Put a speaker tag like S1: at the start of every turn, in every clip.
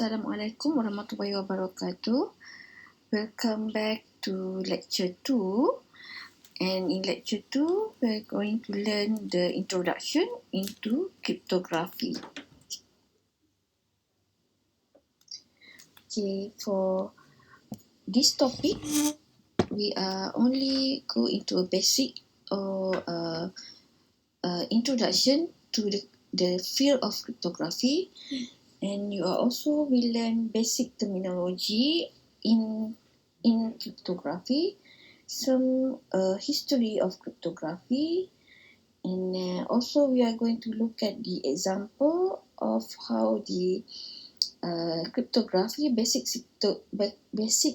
S1: Assalamualaikum warahmatullahi wabarakatuh. Welcome back to lecture 2. And in lecture 2, we're going to learn the introduction into cryptography. Okay, for this topic, we are only go into a basic or introduction to the field of cryptography. And you are also will learn basic terminology in cryptography, some history of cryptography, and also we are going to look at the example of how the cryptography, basic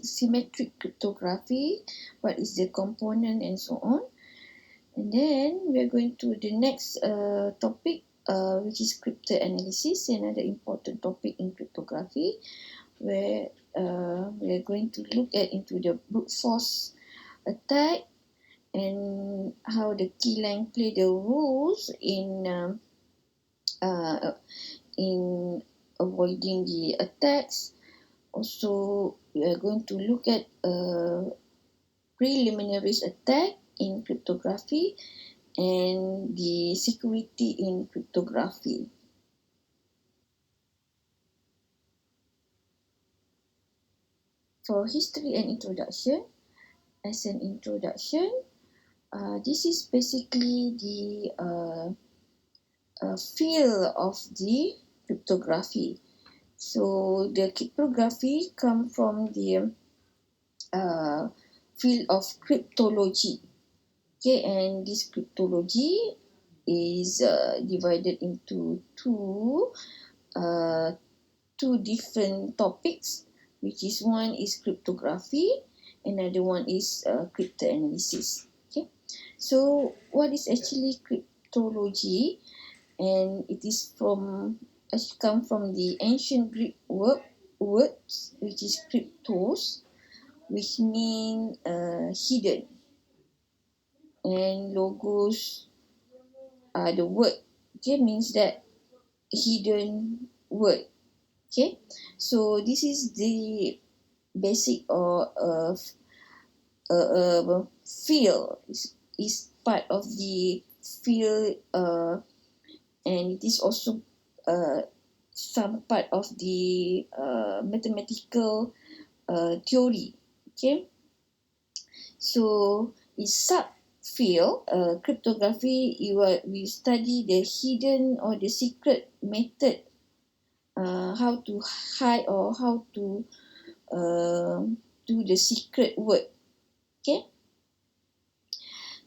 S1: symmetric cryptography, what is the component and so on. And then we are going to the next topic, which is cryptanalysis, another important topic in cryptography, where we are going to look at into the brute force attack and how the key length play the roles in avoiding the attacks. Also, we are going to look at preliminary attack in cryptography and the security in cryptography. For history and introduction, as an introduction, this is basically the field of the cryptography. So the cryptography come from the field of cryptology. Okay, and this cryptology is divided into two different topics, which is one is cryptography, another one is cryptanalysis. Okay, so what is actually cryptology? And it is come from the ancient Greek words, which is cryptos, which mean hidden, and logos are the word. Okay, means that hidden word. Okay, so this is the basic or field is part of the field, and it is also some part of the mathematical theory. Okay, so it's subfield cryptography. We study the hidden or the secret method, how to hide or how to do the secret word. Okay,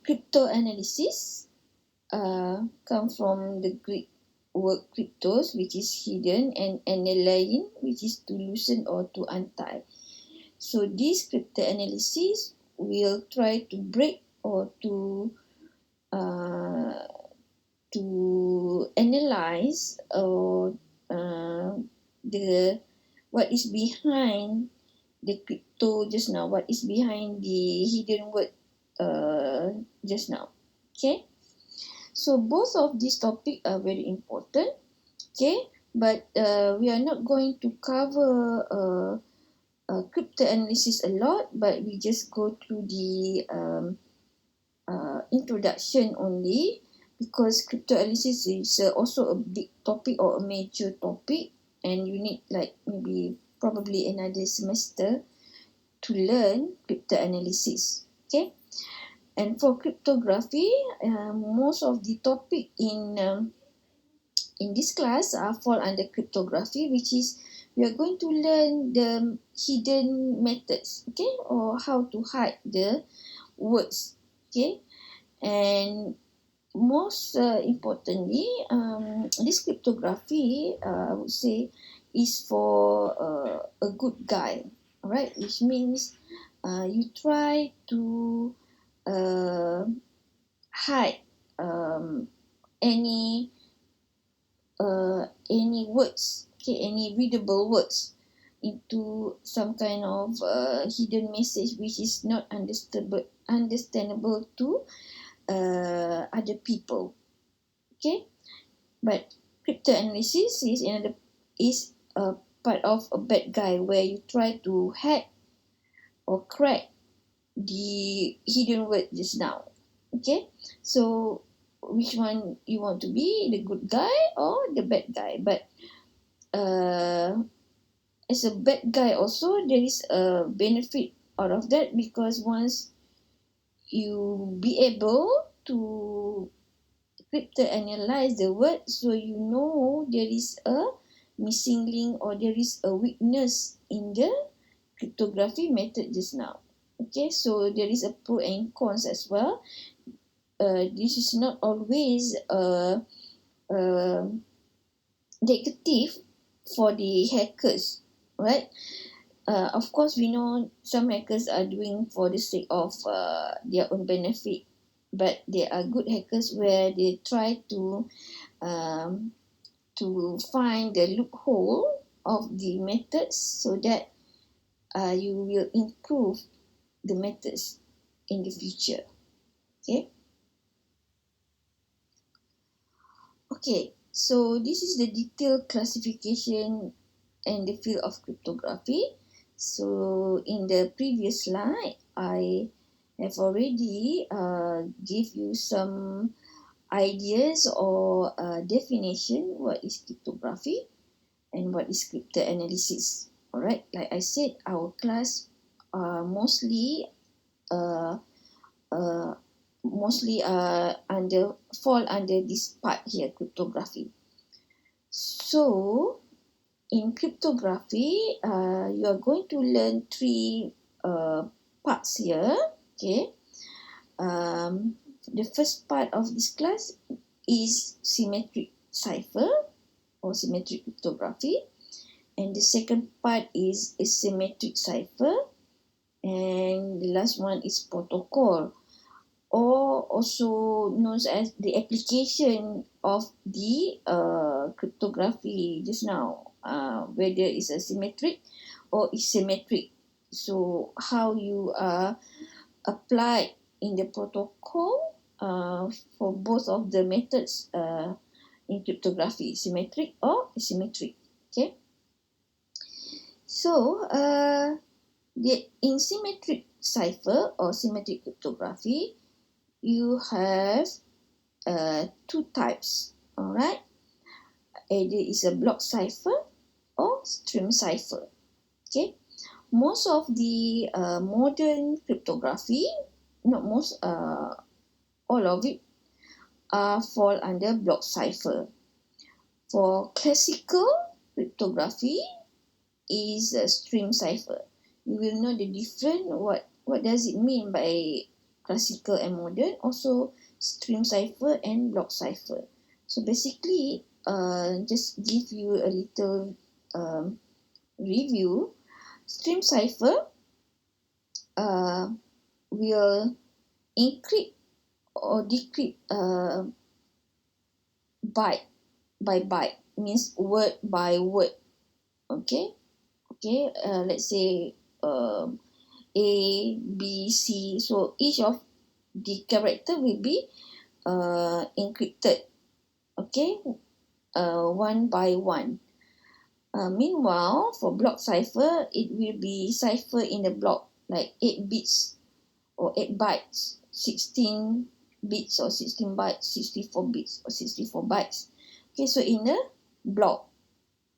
S1: cryptanalysis come from the Greek word cryptos, which is hidden, and analyzing, which is to loosen or to untie. So this cryptanalysis will try to break or to analyze or the what is behind the crypto just now, what is behind the hidden word just now. Okay, so both of these topics are very important. Okay, but we are not going to cover cryptanalysis a lot, but we just go through the introduction only, because cryptanalysis is also a big topic or a major topic, and you need like maybe probably another semester to learn cryptanalysis. Okay, and for cryptography, most of the topic in this class fall under cryptography, which is we are going to learn the hidden methods, okay, or how to hide the words. Okay, and most importantly, this cryptography, I would say, is for a good guy, all right, which means you try to hide any words, okay, any readable words into some kind of hidden message which is not understandable to other people. Okay, but cryptanalysis is a part of a bad guy where you try to hack or crack the hidden word just now. Okay, so which one you want to be, the good guy or the bad guy? But as a bad guy also, there is a benefit out of that, because once you be able to cryptanalyze the word, so you know there is a missing link or there is a weakness in the cryptography method just now. Okay, so there is a pro and cons as well. This is not always negative for the hackers, right? Of course, we know some hackers are doing for the sake of their own benefit, but there are good hackers where they try to find the loophole of the methods so that you will improve the methods in the future. Okay, so this is the detailed classification and the field of cryptography. So in the previous slide, I have already give you some ideas or definition what is cryptography and what is cryptanalysis. Alright, like I said, our class mostly fall under this part here, cryptography. So in cryptography, you are going to learn three parts here. Okay. The first part of this class is symmetric cipher or symmetric cryptography, and the second part is asymmetric cipher, and the last one is protocol, or also known as the application of the cryptography just now, whether it's a symmetric or asymmetric. So how you apply in the protocol for both of the methods in cryptography, symmetric or asymmetric. Okay. So in symmetric cipher or symmetric cryptography, you have two types. All right, either is a block cipher or stream cipher. Okay, most of the modern cryptography, not most, all of it fall under block cipher. For classical cryptography is a stream cipher. You will know the difference. What does it mean by classical and modern? Also stream cipher and block cipher. So basically, just give you a little review. Stream cipher will encrypt or decrypt byte by byte, means word by word. Okay, let's say A, B, C. So each of the character will be encrypted. Okay, one by one. Meanwhile, for block cipher, it will be cipher in the block, like 8 bits or 8 bytes, 16 bits or 16 bytes, 64 bits or 64 bytes. Okay, so in a block,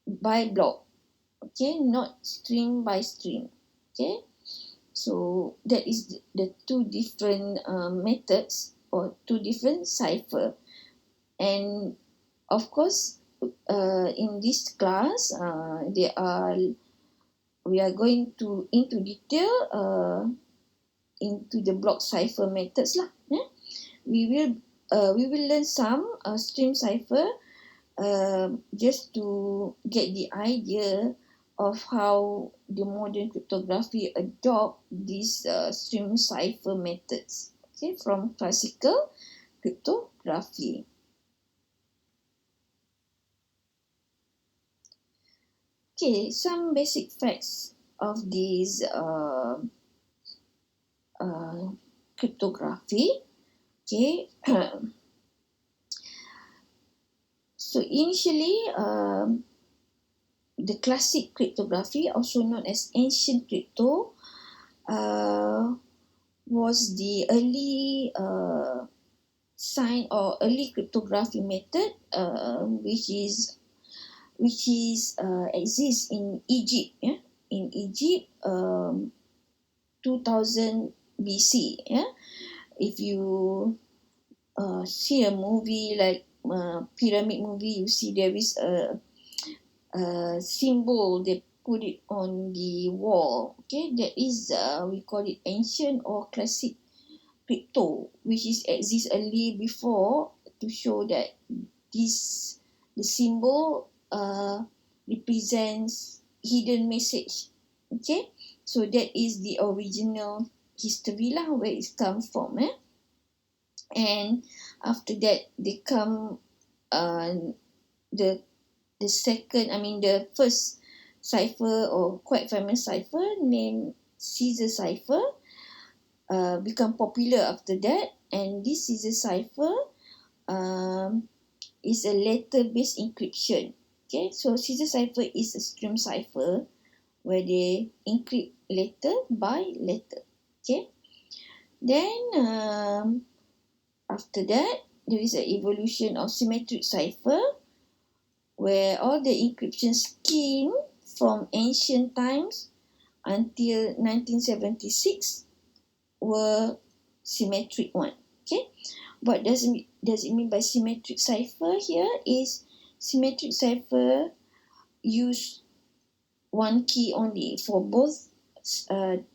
S1: by block. Okay, not string by string. Okay, so that is the two different methods or two different cipher. And of course, in this class, we are going to into detail into the block cipher methods lah. We will learn some stream cipher just to get the idea of how the modern cryptography adopt these stream cipher methods, okay, from classical cryptography. Okay, some basic facts of these cryptography. Okay, so initially the classic cryptography, also known as ancient crypto, was the early sign or early cryptography method, which exists in Egypt. Yeah, in Egypt, 2000 BC. Yeah, if you see a movie like pyramid movie, you see there is a symbol, they put it on the wall. Okay, that is we call it ancient or classic crypto, which is exists early before, to show that the symbol represents hidden message. Okay, so that is the original history lah, where it comes from. And after that they come the the first cipher, or quite famous cipher, named Caesar cipher, become popular after that. And this Caesar cipher is a letter-based encryption. Okay, so Caesar cipher is a stream cipher where they encrypt letter by letter. Okay, then after that there is an evolution of symmetric cipher, where all the encryption scheme from ancient times until 1976 were symmetric one. Okay, what does it mean by symmetric cipher? Here is symmetric cipher use one key only for both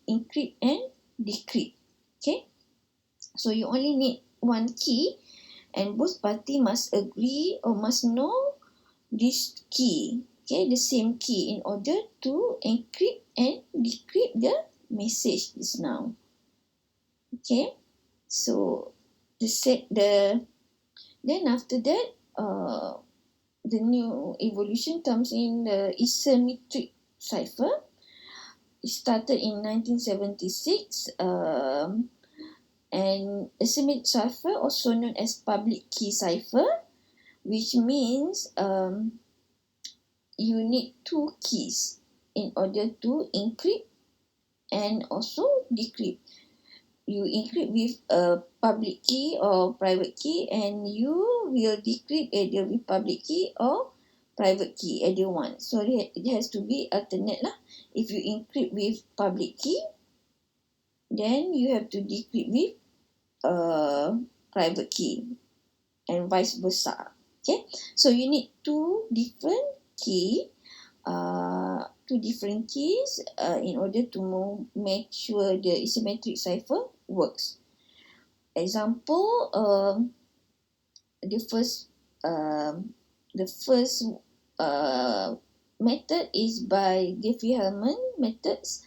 S1: encrypt and decrypt. Okay, so you only need one key, and both party must agree or must know this key, okay, the same key, in order to encrypt and decrypt the message just now. Okay, so then after that, the new evolution comes in the asymmetric cipher. It started in 1976, and asymmetric cipher, also known as public key cipher, which means you need two keys in order to encrypt and also decrypt. You encrypt with a public key or private key, and you will decrypt either with public key or private key, either one. So it has to be alternate lah. If you encrypt with public key, then you have to decrypt with private key, and vice versa. Okay, so you need two different keys in order to make sure the asymmetric cipher works. Example, the first method is by Diffie-Hellman methods,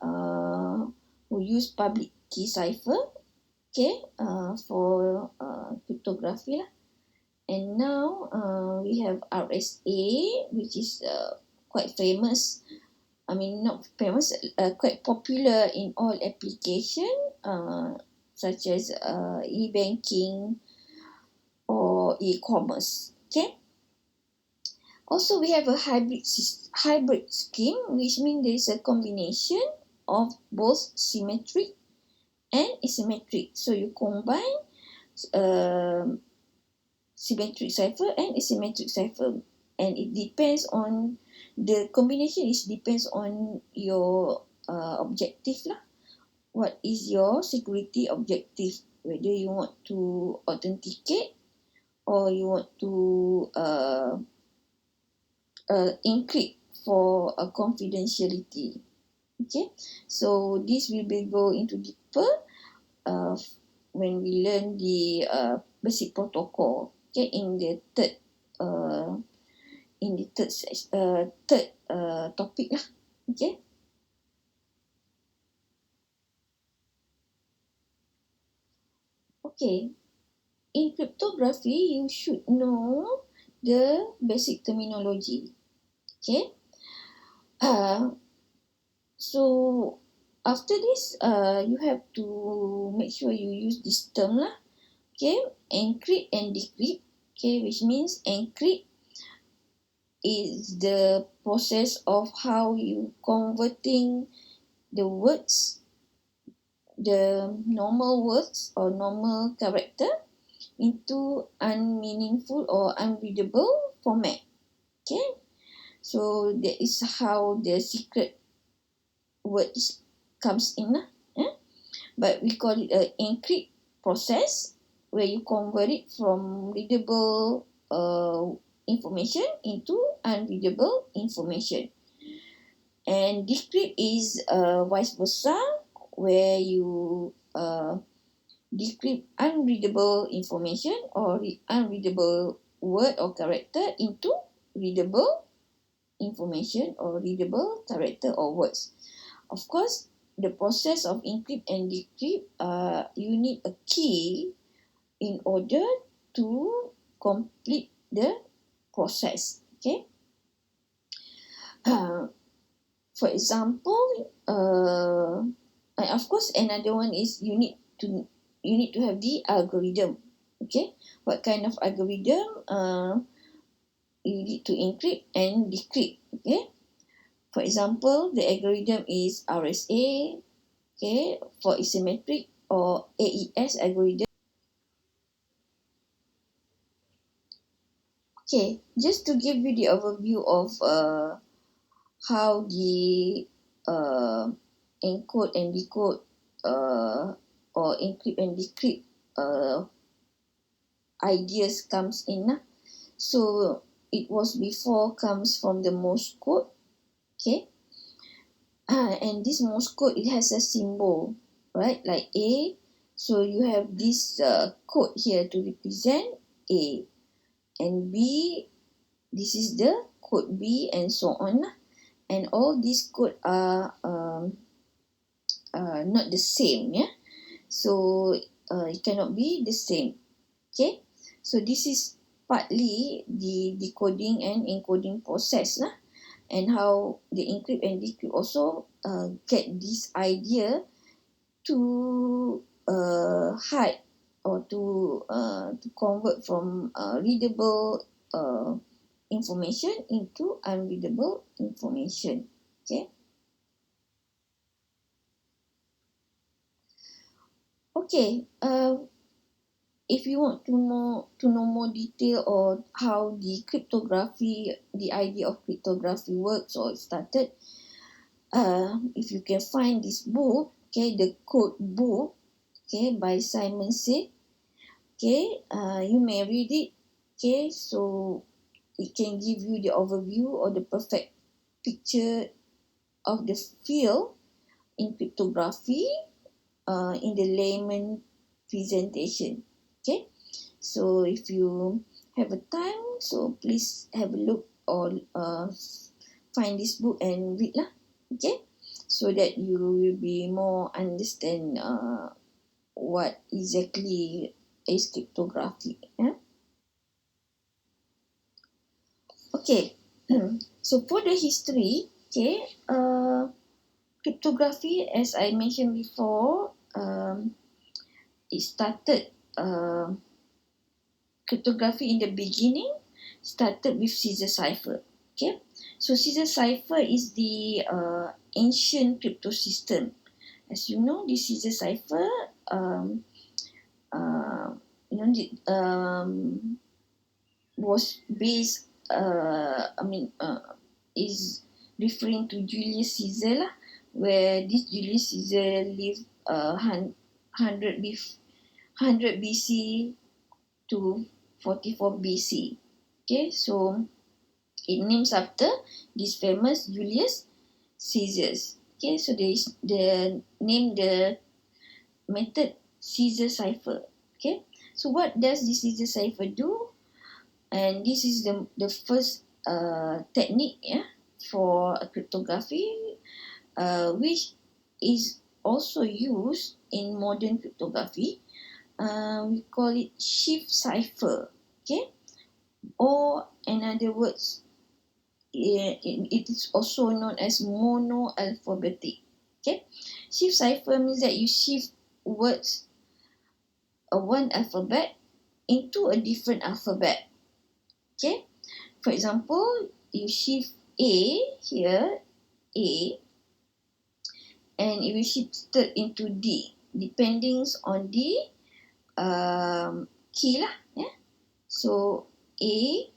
S1: who use public key cipher, okay, for cryptography lah. And now we have RSA, which is quite famous. I mean, not famous, quite popular in all application, such as e-banking or e-commerce. Okay. Also, we have a hybrid scheme, which means there is a combination of both symmetric and asymmetric. So you combine symmetric cipher and asymmetric cipher, and it depends on the combination. Depends on your objective lah. What is your security objective? Whether you want to authenticate or you want to encrypt for a confidentiality. Okay, so this will be go into deeper when we learn the basic protocol. Okay, in the third topic lah. Okay. Okay, in cryptography, you should know the basic terminology. Okay. So after this, you have to make sure you use this term lah. Okay, encrypt and decrypt. Okay, which means encrypt is the process of how you converting the words, the normal words or normal character into unmeaningful or unreadable format. Okay, so that is how the secret words comes in. But we call it a encrypt process, where you convert it from readable information into unreadable information. And decrypt is vice versa, where you decrypt unreadable information or unreadable word or character into readable information or readable character or words. Of course, the process of encrypt and decrypt, you need a key in order to complete the process. Okay. For example, and of course, another one is you need to have the algorithm. Okay, what kind of algorithm you need to encrypt and decrypt. Okay, for example, the algorithm is RSA. Okay, for asymmetric, or AES algorithm. Okay, just to give you the overview of how the encode and decode or encrypt and decrypt ideas comes in. So it was before comes from the Morse code. Okay, and this Morse code, it has a symbol, right, like A. So you have this code here to represent A, and B, this is the code B, and so on. And all these code are not the same, yeah. So it cannot be the same. Okay, so this is partly the decoding and encoding process lah, and how the encrypt and decrypt also get this idea to hide or to convert from readable information into unreadable information. Okay. Okay. If you want to know more detail on how the cryptography, the idea of cryptography works or started, if you can find this book, okay, the Code Book, okay, by Simon Said, okay, you may read it. Okay, so it can give you the overview or the perfect picture of the field in cryptography in the layman presentation. Okay, so if you have a time, so please have a look or find this book and read lah. Okay, so that you will be more understand what exactly is cryptography. Okay, so for the history, okay, cryptography, as I mentioned before, it started, cryptography in the beginning started with Caesar cipher. Okay, so Caesar cipher is the ancient crypto system. As you know, this Caesar cipher, was based, is referring to Julius Caesar lah, where this Julius Caesar lived 100 BC to 44 BC. Okay, so it names after this famous Julius Caesars. Okay, so they name the method Caesar cipher. Okay, so what does this Caesar cipher do? And this is the first technique, yeah, for a cryptography, which is also used in modern cryptography. We call it shift cipher. Okay, or in other words, it is also known as monoalphabetic. Okay, shift cipher means that you shift words of one alphabet into a different alphabet. Okay, for example, you shift A here, A, and it will shifted into D, depending on the key lah. Yeah. So A,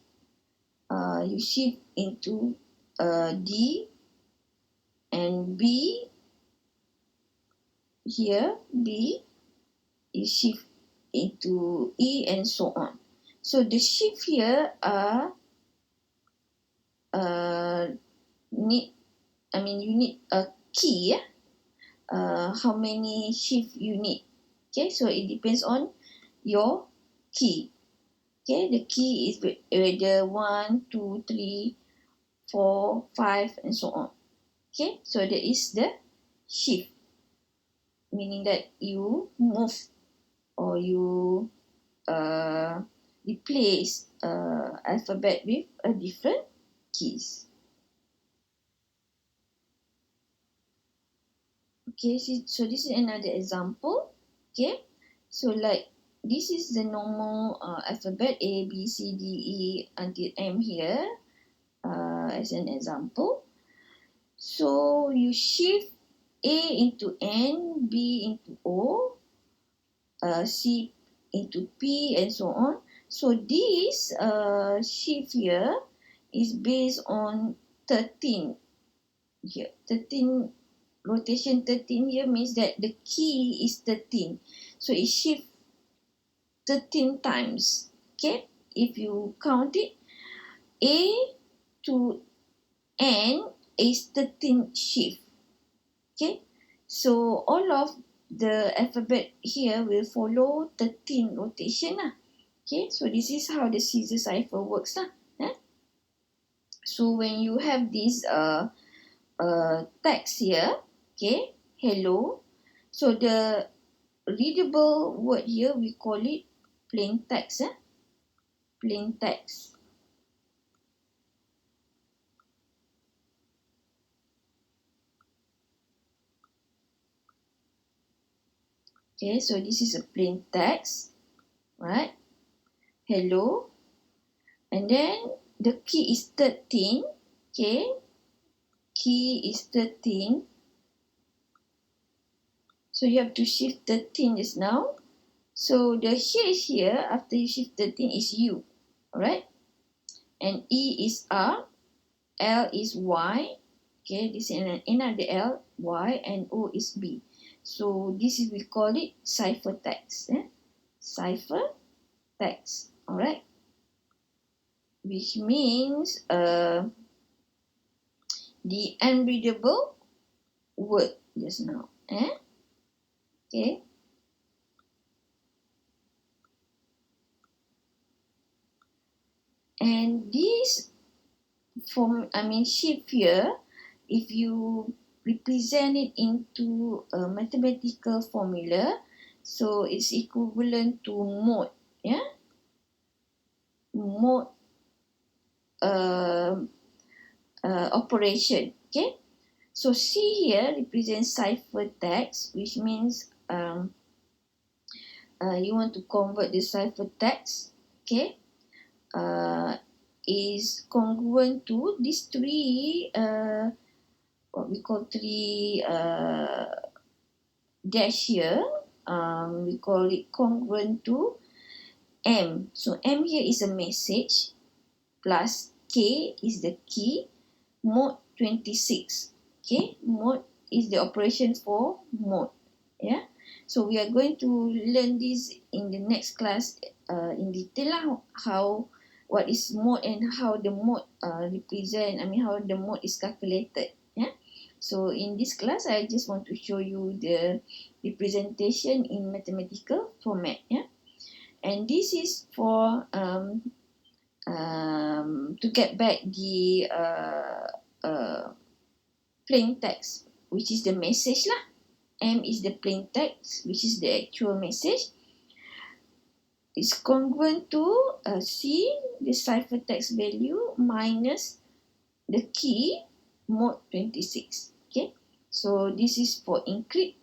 S1: you shift into D, and B here, B, you shift into E, and so on. So the shift here are you need a key. Yeah? How many shift you need? Okay, so it depends on your key. Okay, the key is whether 1, 2, 3, 4, 5, and so on. Okay, so that is the shift, meaning that you move or you replace alphabet with a different keys. Okay, so this is another example. Okay, so like this is the normal alphabet A, B, C, D, E until M here as an example. So you shift A into N, B into O, C into P, and so on. So this shift here is based on 13 here. 13 rotation 13 here means that the key is 13. So it shifts 13 times. Okay, if you count it, A to N is 13 shift. Okay, so all of the alphabet here will follow 13 rotation lah. Okay, so this is how the scissor cipher works lah. So when you have this text here, okay, hello, so the readable word here we call it plain text. Plain text. Okay, so this is a plain text, right? Hello, and then the key is 13. Okay, key is 13. So you have to shift 13 just now. So the H here after you shift 13 is U, alright? And E is R, L is Y. Okay, this is another L, Y, and O is B. So this is, we call it cipher text. Cipher text, alright? Which means the unreadable word just now. Okay. And this shape here, if you represent it into a mathematical formula, so it's equivalent to mode. Yeah, mode operation. Okay, so C here represents cipher text, which means you want to convert the cipher text. Okay, is congruent to these three what we call three dash here. We call it congruent to M. So M here is a message plus K is the key, mode 26. Okay, mode is the operation for mode. Yeah, so we are going to learn this in the next class in detail lah, what is mode and how the mode how the mode is calculated. Yeah, so in this class I just want to show you the representation in mathematical format. Yeah, and this is for to get back the plain text, which is the message lah. M is the plain text, which is the actual message. It's congruent to C, the cipher text value, minus the key, mode 26. Okay, so this is for encrypt.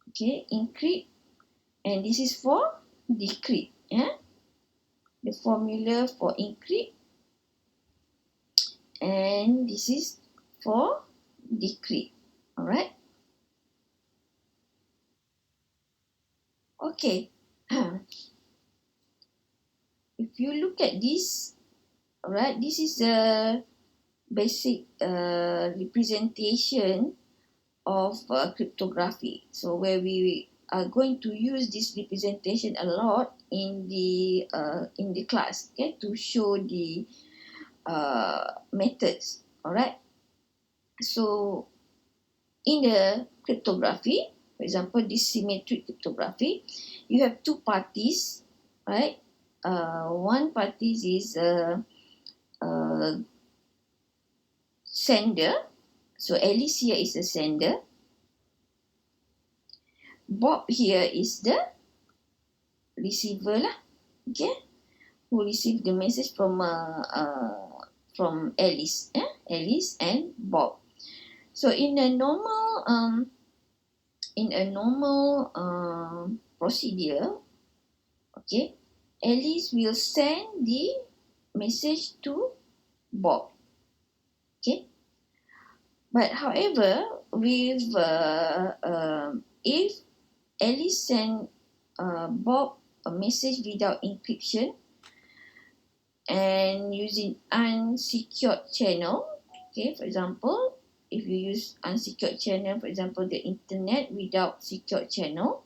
S1: Okay, encrypt, and this is for decrypt. Yeah, the formula for encrypt and this is for decrypt. Alright. Okay. If you look at this, alright, this is the basic representation of cryptography. So where we are going to use this representation a lot in the class, okay, to show the methods. Alright. So in the cryptography, for example, this symmetric cryptography, you have two parties, right? One party is a sender. So Alice here is a sender. Bob here is the receiver lah, okay, who received the message from Alice, Alice and Bob. So in a normal procedure, okay, Alice will send the message to Bob, okay. But however, with if Alice send Bob a message without encryption and using unsecured channel, okay, for example, if you use unsecured channel, for example, the internet without secured channel,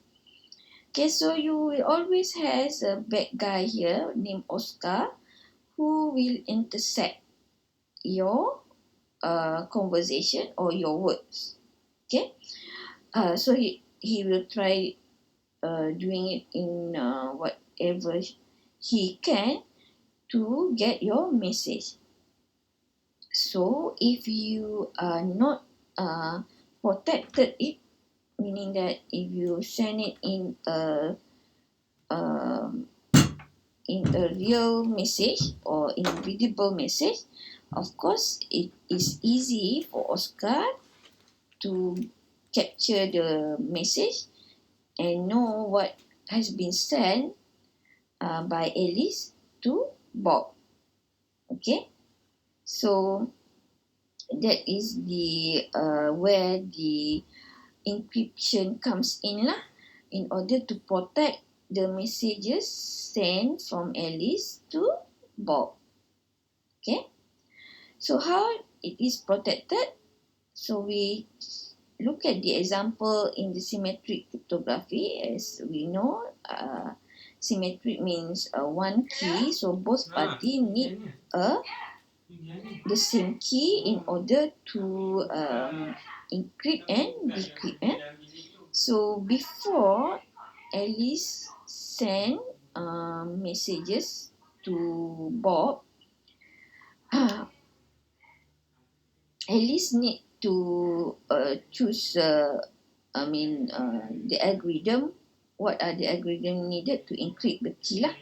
S1: okay, so you will always has a bad guy here named Oscar who will intercept your conversation or your words, okay. So he will try doing it in whatever he can to get your message. So if you are not protected it, meaning that if you send it in a real message or invisible message, of course it is easy for Oscar to capture the message and know what has been sent by Alice to Bob, okay. So that is the where the encryption comes in lah, in order to protect the messages sent from Alice to Bob, okay. So how it is protected? So we look at the example in the symmetric cryptography. As we know, symmetric means one key, so both parties need the same key in order to encrypt and decrypt. So before Alice send messages to Bob, Alice need to choose the algorithm. What are the algorithm needed to encrypt the key lah?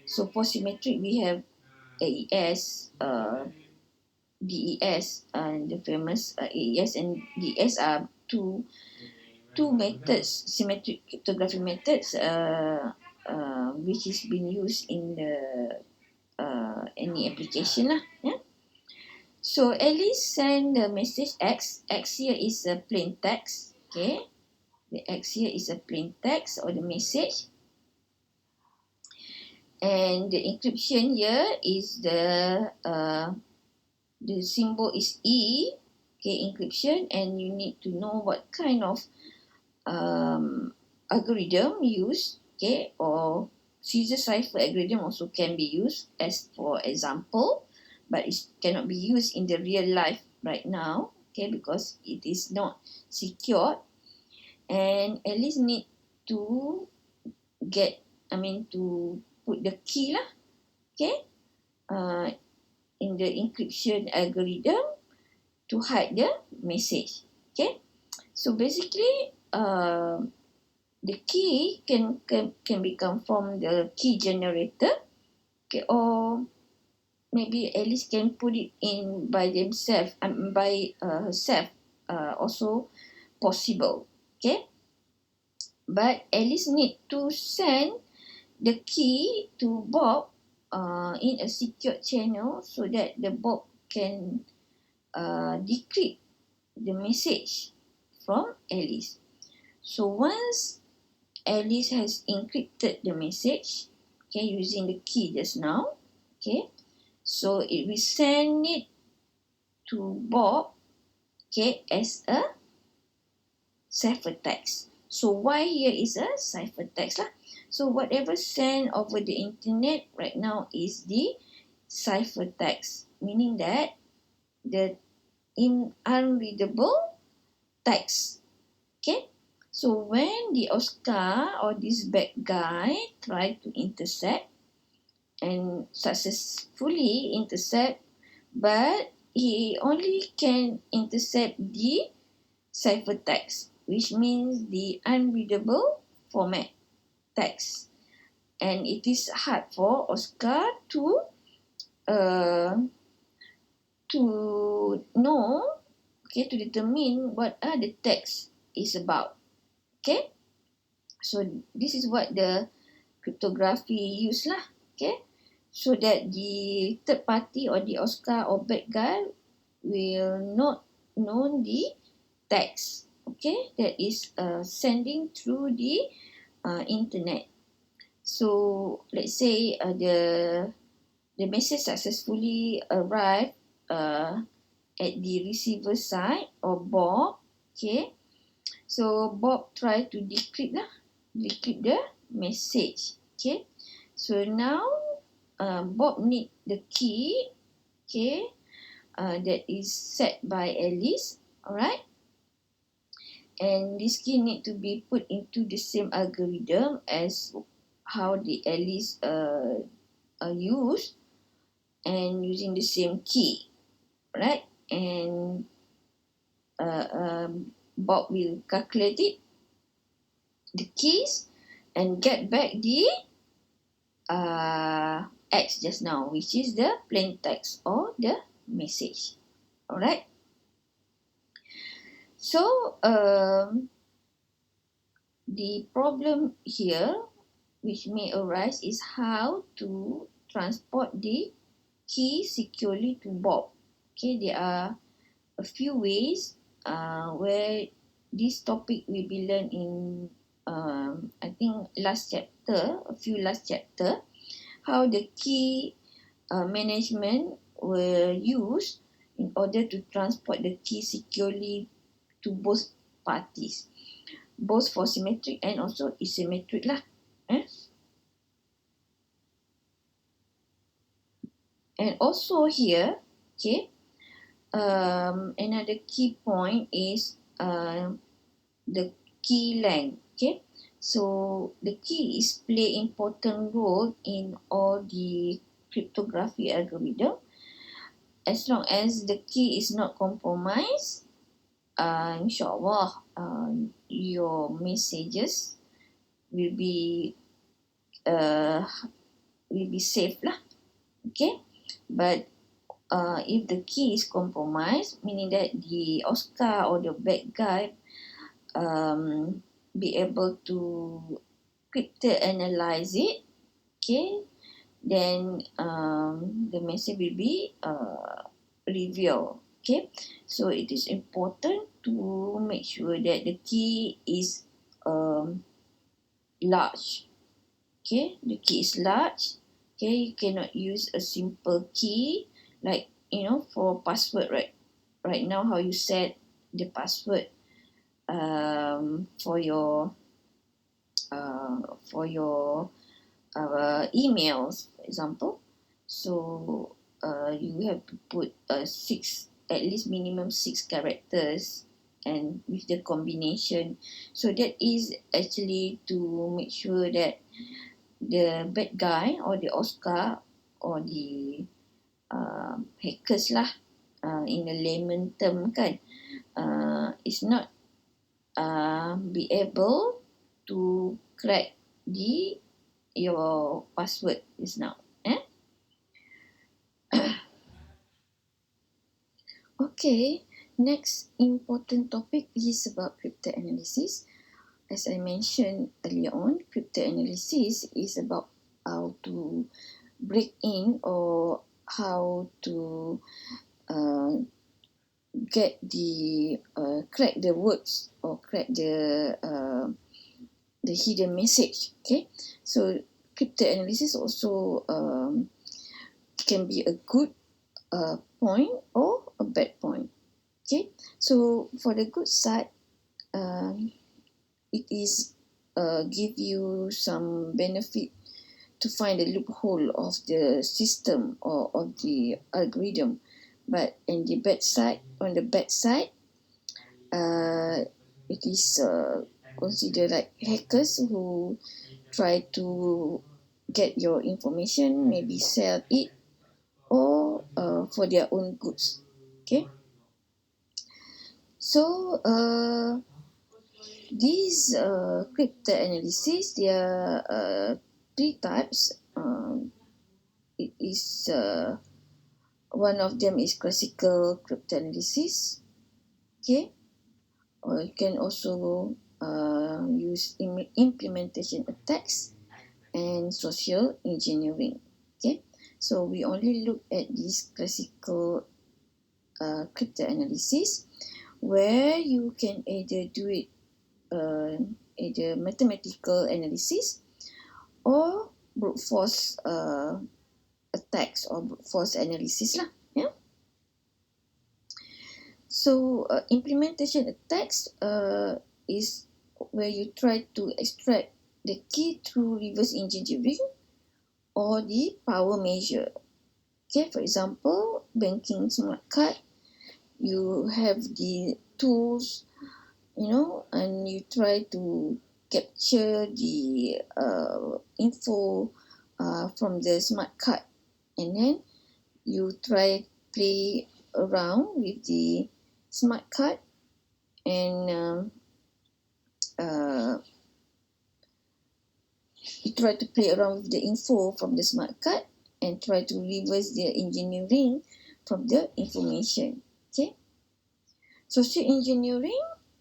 S1: So for symmetric we have AES, DES, and the famous AES and DES are two methods, symmetric cryptography methods, which is being used in the any application lah. Yeah. So Alice send the message X. X here is a plain text. Okay. The X here is a plain text or the message. And the encryption here is the symbol is E. Okay, encryption, and you need to know what kind of algorithm used. Okay, or Caesar cipher algorithm also can be used as for example, but it cannot be used in the real life right now, okay, because it is not secured. And at least need to to put the key lah, okay, in the encryption algorithm to hide the message, okay. So basically, the key can become from the key generator, okay, or maybe Alice can put it in by themselves, by herself, also possible, okay. But Alice need to send the key to Bob in a secured channel so that the Bob can decrypt the message from Alice. So once Alice has encrypted the message, okay, using the key just now, okay, so it will send it to Bob, okay, as a ciphertext. So why here is a ciphertext lah? So whatever sent over the internet right now is the ciphertext, meaning that the unreadable text. Okay, so when the Oscar or this bad guy try to intercept and successfully intercept, but he only can intercept the ciphertext, which means the unreadable format text, and it is hard for Oscar uh, to know, okay, to determine what are the text is about. Okay, so this is what the cryptography use lah. Okay, so that the third party or the Oscar or bad guy will not know the text, okay, that is sending through the internet. So let's say the message successfully arrived at the receiver side or Bob, okay. So Bob tried to decrypt the message, okay. So now Bob need the key, okay, that is set by Alice, alright. And this key need to be put into the same algorithm as how the Alice used, and using the same key, right? And Bob will calculate it, the keys, and get back the X just now, which is the plain text or the message. Alright. So the problem here which may arise is how to transport the key securely to Bob. Okay, there are a few ways where this topic will be learned in I think a few last chapter, how the key management were used in order to transport the key securely to both parties, both for symmetric and also asymmetric lah. And also here, okay, another key point is the key length. Okay, so the keys play important role in all the cryptography algorithm. As long as the key is not compromised, inshallah, your messages will be safe lah. Okay, but if the key is compromised, meaning that the Oscar or the bad guy be able to cryptanalyze it, okay, then the message will be revealed. Okay, so it is important to make sure that the key is large. Okay, the key is large. Okay, you cannot use a simple key like, for password, right now how you set the password for your emails, for example. So you have to put at least minimum 6 characters, and with the combination. So that is actually to make sure that the bad guy or the Oscar or the hackers lah, in a layman term kan, is not be able to crack your password just now. Okay, next important topic is about cryptanalysis. As I mentioned earlier on, cryptanalysis is about how to break in or how to get the crack the words or crack the hidden message. Okay, so cryptanalysis also can be a good point or a bad point. Okay, so for the good side, it is give you some benefit to find the loophole of the system or of the algorithm. But on the bad side, it is considered like hackers who try to get your information, maybe sell it, or for their own goods. Okay, so these cryptanalysis, there are three types. It is one of them is classical cryptanalysis. Okay, or you can also use implementation attacks and social engineering. Okay, so we only look at this classical cryptanalysis, where you can either do it either mathematical analysis or brute force attacks or brute force analysis lah. Yeah. So implementation attacks is where you try to extract the key through reverse engineering or the power measure. Okay, for example, banking smart card, you have the tools, and you try to capture the info from the smart card, and then you try play around with the smart card and you try to play around with the info from the smart card and try to reverse the engineering from the information. Okay, social engineering,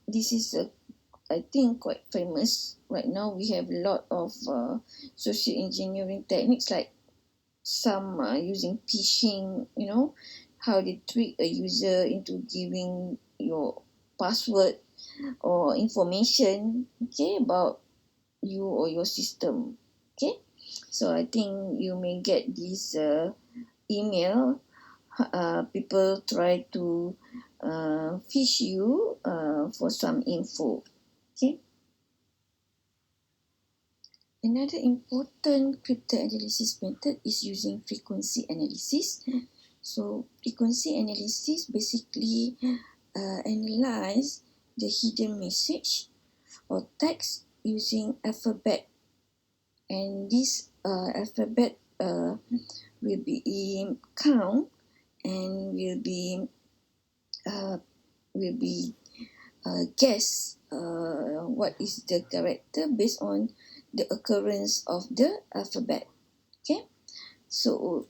S1: this is I think quite famous right now. We have a lot of social engineering techniques, like some using phishing, how they trick a user into giving your password or information, okay, about you or your system. Okay, so I think you may get this email. People try to fish you for some info. Okay. Another important cryptanalysis method is using frequency analysis. So frequency analysis basically analyze the hidden message or text using alphabet, and this alphabet will be in count and will be guess what is the character based on the occurrence of the alphabet. Okay, so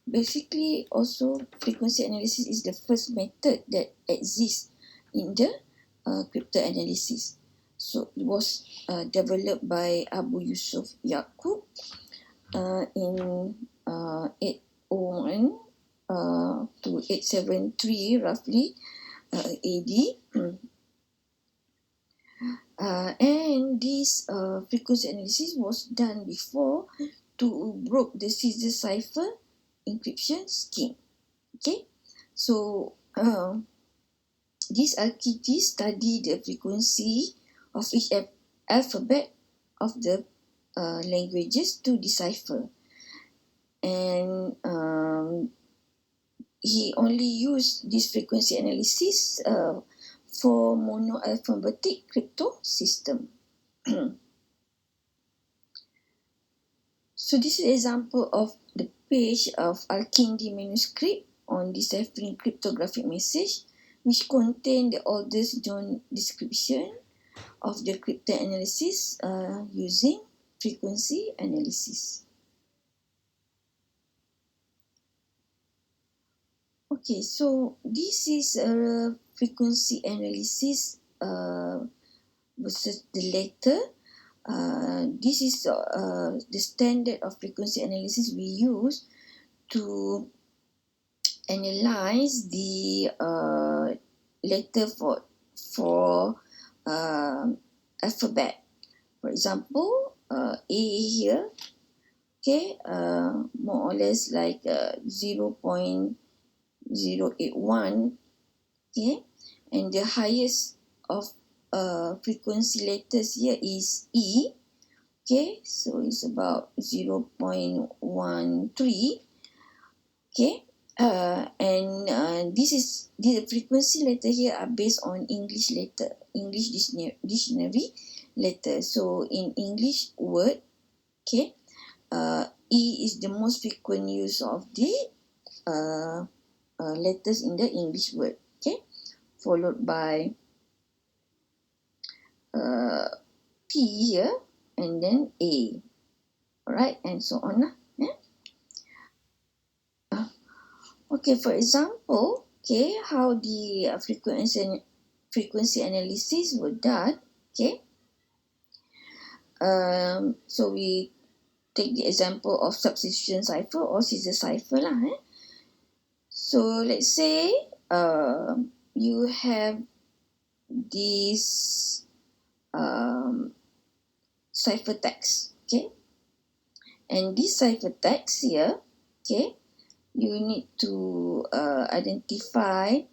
S1: basically also frequency analysis is the first method that exists in the cryptanalysis. So it was developed by Abu Yusuf Yaqub in 801 to 873 roughly AD. And this frequency analysis was done before to broke the Caesar cipher encryption scheme. Okay, so these architects study the frequency of each alphabet of the languages to decipher, and he only used this frequency analysis for monoalphabetic crypto system. So this is an example of the page of Al-Kindi manuscript on deciphering cryptographic message, which contain the oldest known description of the cryptanalysis using frequency analysis. Okay, so this is a frequency analysis versus the latter. This is the standard of frequency analysis we use to analyze the letter for alphabet. For example, A here, okay, more or less like 0.081, okay, and the highest of frequency letters here is E, okay, so it's about 0.13, okay, and the frequency letter here are based on English dictionary letter. So in English word, okay, E is the most frequent use of the letters in the English word, okay, followed by P here, and then A, alright, and so on lah. Yeah? Okay, for example, okay, how the frequency analysis were done, okay. So we take the example of substitution cipher or scissor cipher lah. So let's say you have this ciphertext, okay, and this ciphertext here, okay, you need to identify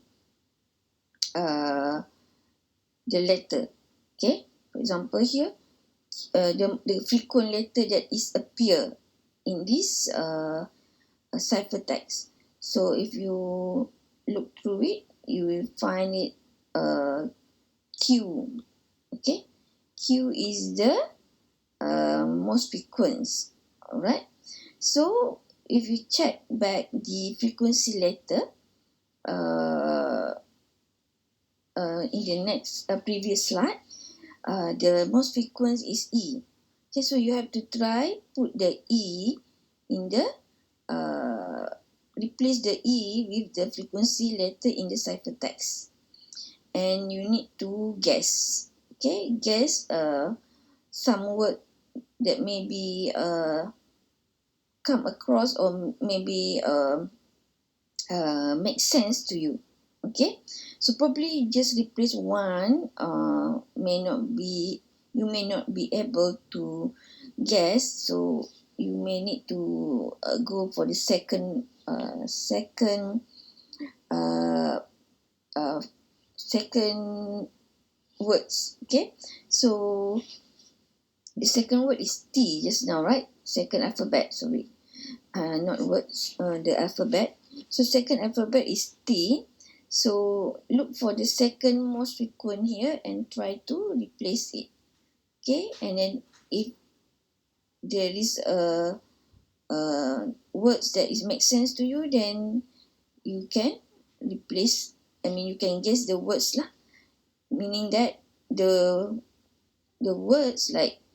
S1: the letter, okay. For example here, the frequent letter that is appear in this ciphertext. So if you look through it, you will find it Q, okay. Q is the most frequent, alright. So if you check back the frequency letter in the next previous slide, the most frequent is E. Okay, so you have to try put the E in the replace the E with the frequency letter in the ciphertext, and you need to guess. Okay, guess some word that maybe come across or maybe make sense to you. Okay, so probably just replace one, you may not be able to guess, so you may need to go for the second words. Okay, so the second word is T just now, right? Second alphabet, sorry, not words, the alphabet. So second alphabet is T. So look for the second most frequent here and try to replace it. Okay, and then if there is a words that is make sense to you, then you can replace. You can guess the words lah. Meaning that the words like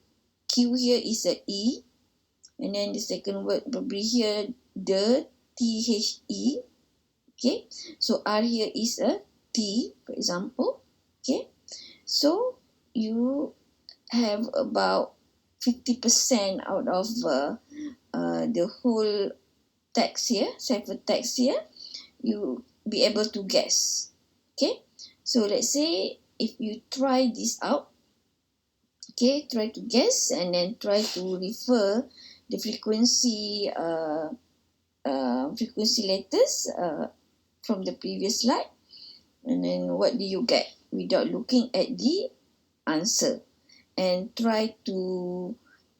S1: Q here is a E, and then the second word probably here the THE. Okay, so R here is a T, for example. Okay, so you have about 50% out of the whole text here, ciphertext here, you be able to guess. Okay, so let's say if you try this out, okay, try to guess and then try to refer the frequency letters from the previous slide, and then what do you get without looking at the answer, and try to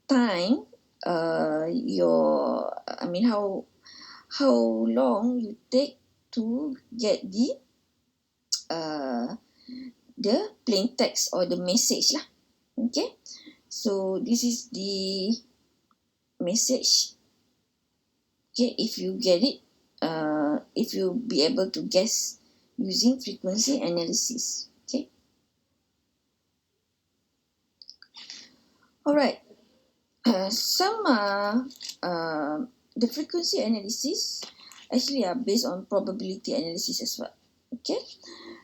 S1: time your how long you take to get the plain text or the message lah. Okay, so this is the message. Okay, if you get it, if you be able to guess using frequency analysis. Okay, alright. Some the frequency analysis actually are based on probability analysis as well. Okay,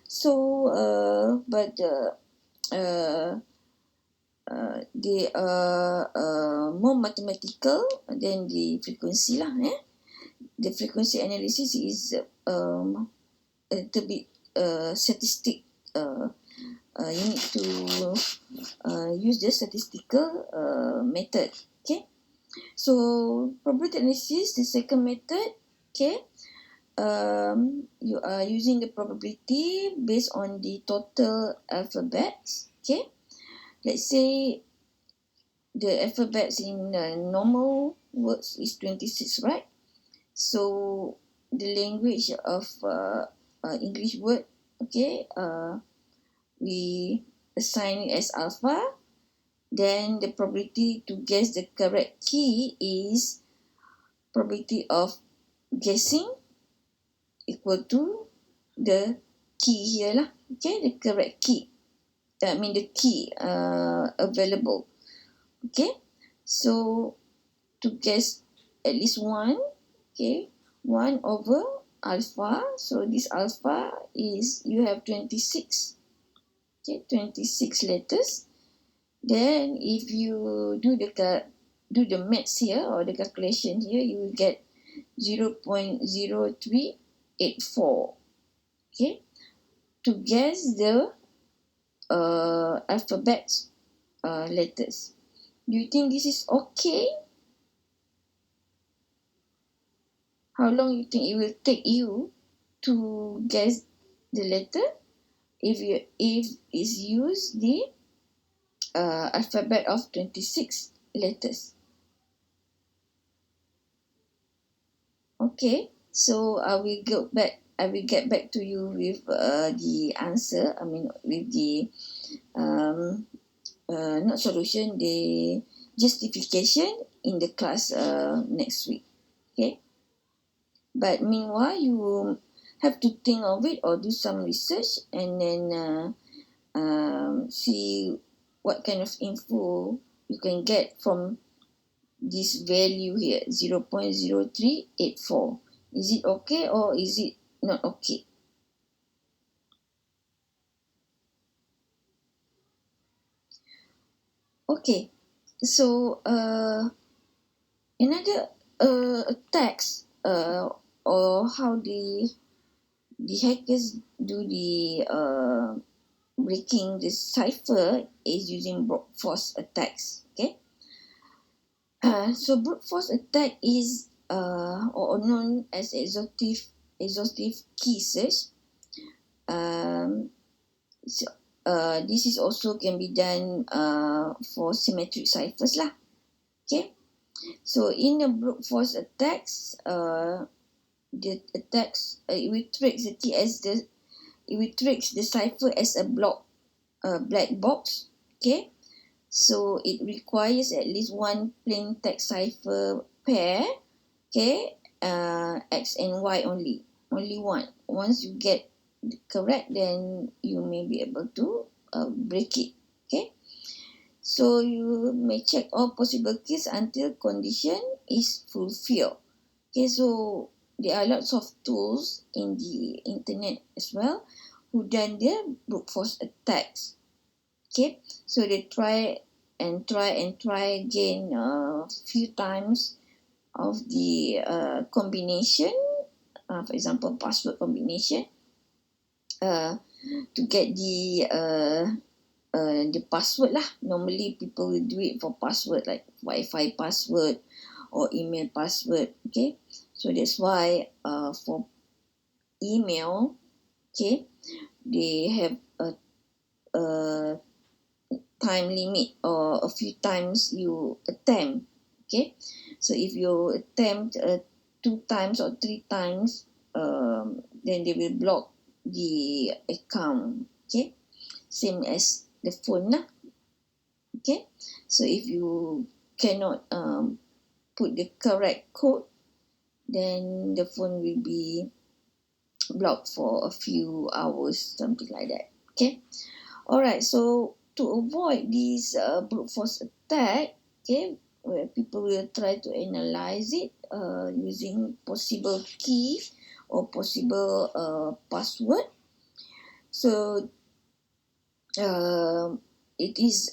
S1: so but they are more mathematical than the frequency lah. the frequency analysis is a little bit statistic. You need to use the statistical method. Okay, so probability analysis, the second method. Okay, you are using the probability based on the total alphabets. Okay, let's say the alphabets in normal words is 26, right? So the language of English word, okay, we assign it as alpha. Then the probability to guess the correct key is probability of guessing equal to the key here lah. Okay, the correct key. I mean the key available. Okay, so to guess at least one, okay, 1 over alpha. So this alpha is, you have 26, okay, 26 letters. Then if you do the maths here, or the calculation here, you will get 0.0384. Okay, to guess the alphabet letters. Do you think this is okay? How long you think it will take you to guess the letter if is use the alphabet of 26 letters? Okay, so I will get back to you with the answer. I mean, with the not solution, the justification in the class next week. Okay, but meanwhile you have to think of it or do some research, and then see what kind of info you can get from this value here, 0.0384. Is it okay or is it not okay? Okay, so another attacks or how the hackers do the breaking the cipher is using brute force attacks. Okay, so brute force attack is or known as exhaustive key search. So, this is also can be done for symmetric ciphers lah. Okay, so in the brute force attacks, the attacks it will trick the key as the it will trick the cipher as a black box. Okay, so it requires at least one plain text cipher pair. Okay, X and Y only one. Once you get correct, then you may be able to break it. Okay, so you may check all possible keys until condition is fulfilled. Okay, so there are lots of tools in the internet as well who done their brute force attacks. Okay, so they try again a few times of the combination, for example password combination, to get the password lah. Normally people will do it for password like Wi-Fi password or email password. Okay, so that's why for email, okay, they have a time limit or a few times you attempt. Okay, so if you attempt 2 times or 3 times, then they will block the account. Okay, same as the phone lah. Okay, so if you cannot put the correct code, then the phone will be blocked for a few hours, something like that. Okay, alright, so to avoid this brute force attack, okay, where people will try to analyze it using possible key or possible password. So it is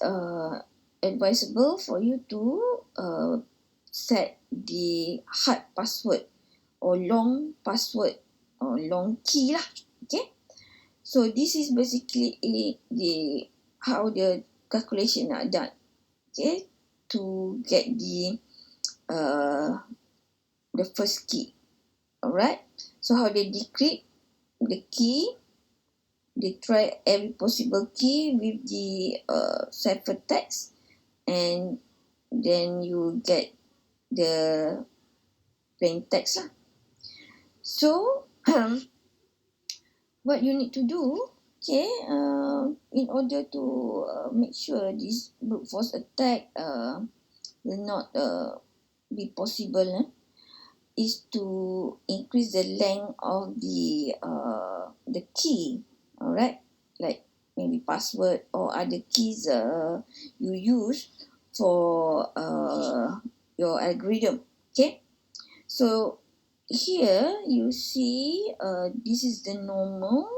S1: advisable for you to set the hard password or long password or long key lah. Okay, so this is basically the how the calculation are done. Okay, to get the first key. Alright, so how they decrypt the key, they try every possible key with the ciphertext, and then you get the plain text lah. So what you need to do, okay, in order to make sure this brute force attack will not be possible, is to increase the length of the key. Alright, like maybe password or other keys you use for your algorithm. Okay, so here you see this is the normal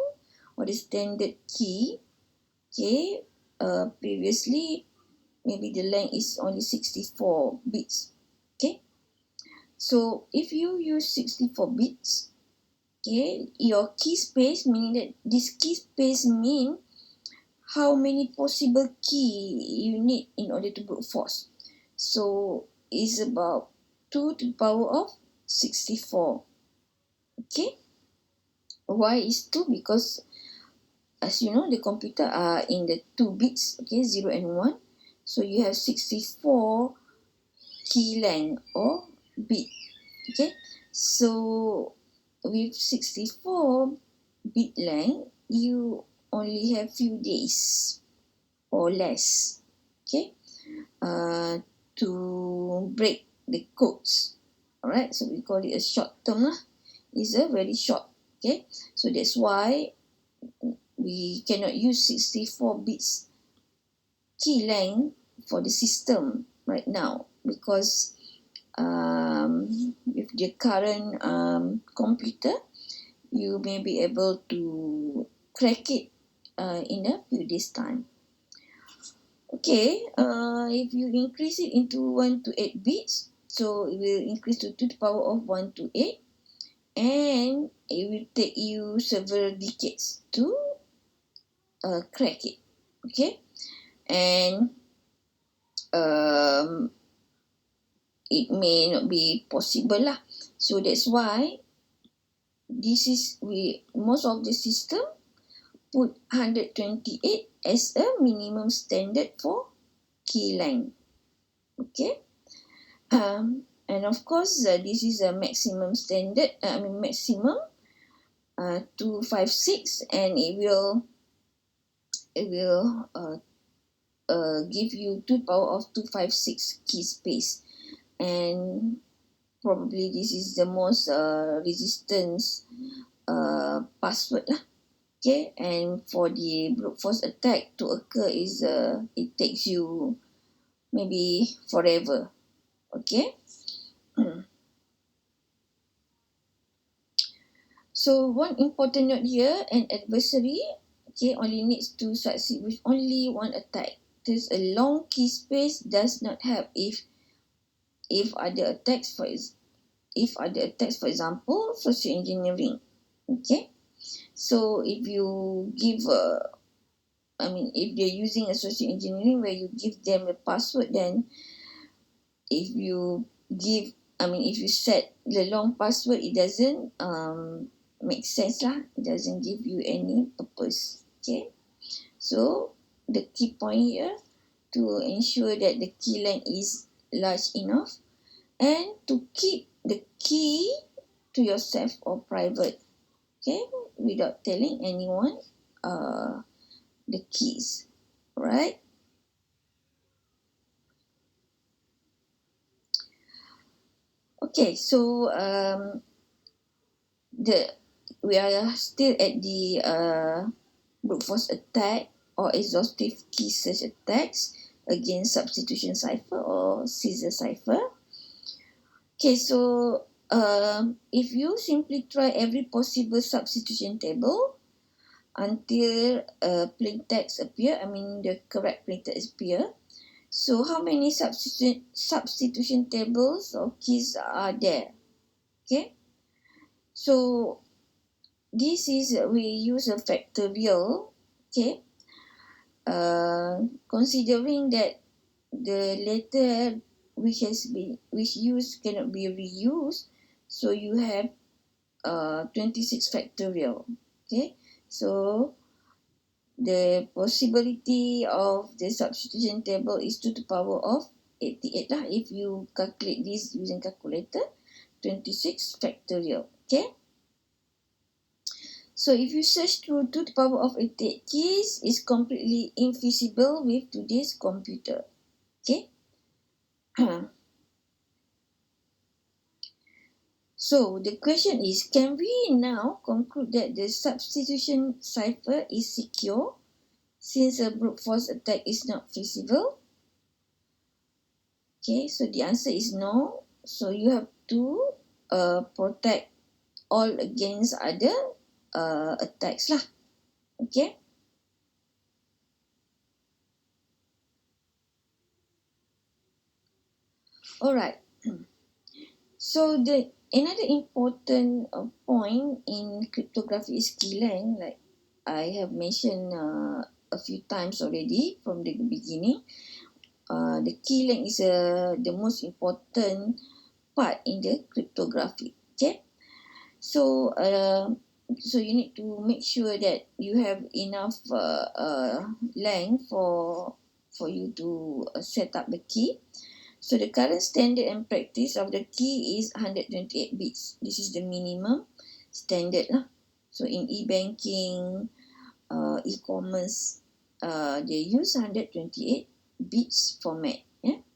S1: or the standard key. Okay, previously maybe the length is only 64 bits. Okay, so if you use 64 bits, okay, your key space, meaning that this key space mean how many possible key you need in order to brute force. So it's about 2 to the power of 64. Okay, why is 2? Because as you know, the computer are in the 2 bits, okay, 0 and 1. So you have 64 key length or bit. Okay, so with 64 bit length, you only have few days or less, okay, to break the codes. Alright, so we call it a short term lah. It's a very short. Okay, so that's why we cannot use 64 bits key length for the system right now, because with the current computer, you may be able to crack it in a few days time. Okay, if you increase it into 1 to 8 bits, so it will increase to the power of 1 to 8, and it will take you several decades to crack it. Okay, and it may not be possible lah. So that's why this is most of the system put 128 as a minimum standard for key length. Okay, and of course this is a maximum standard. Maximum 256, and it will give you 2 power of 256 key space, and probably this is the most resistance password lah. Okay, and for the brute force attack to occur is it takes you maybe forever. Okay. So one important note here, an adversary, okay, only needs to succeed with only one attack. There's a long key space does not help if other attacks, for example, social engineering. Okay, so if you give if they're using a social engineering where you give them a password, then if you set the long password, it doesn't make sense lah. It doesn't give you any purpose. Okay, so the key point here, to ensure that the key length is large enough, and to keep the key to yourself or private, okay, without telling anyone the keys, right? Okay, so we are still at the brute force attack or exhaustive key search attacks against substitution cipher or Caesar cipher. Okay, so if you simply try every possible substitution table until plain text appear, the correct plain text appear. So how many substitution tables or keys are there? Okay, So this is, we use a factorial, okay, considering that the letter which used cannot be reused, so you have 26 factorial, okay. So the possibility of the substitution table is 2 to the power of 88 lah, if you calculate this using calculator. 26 factorial, okay. So if you search through 2 to the power of 88 keys, is completely infeasible with today's computer, okay. So the question is, can we now conclude that the substitution cipher is secure since a brute force attack is not feasible? Okay, so the answer is no. So you have to protect all against other attacks lah. Okay. Alright. So another important point in cryptography is key length, like I have mentioned a few times already from the beginning. The key length is the most important part in the cryptography. Okay, so you need to make sure that you have enough length for you to set up the key. So the current standard and practice of the key is 128 bits. This is the minimum standard lah. So in e-banking, e-commerce, they use 128 bits format. Yeah.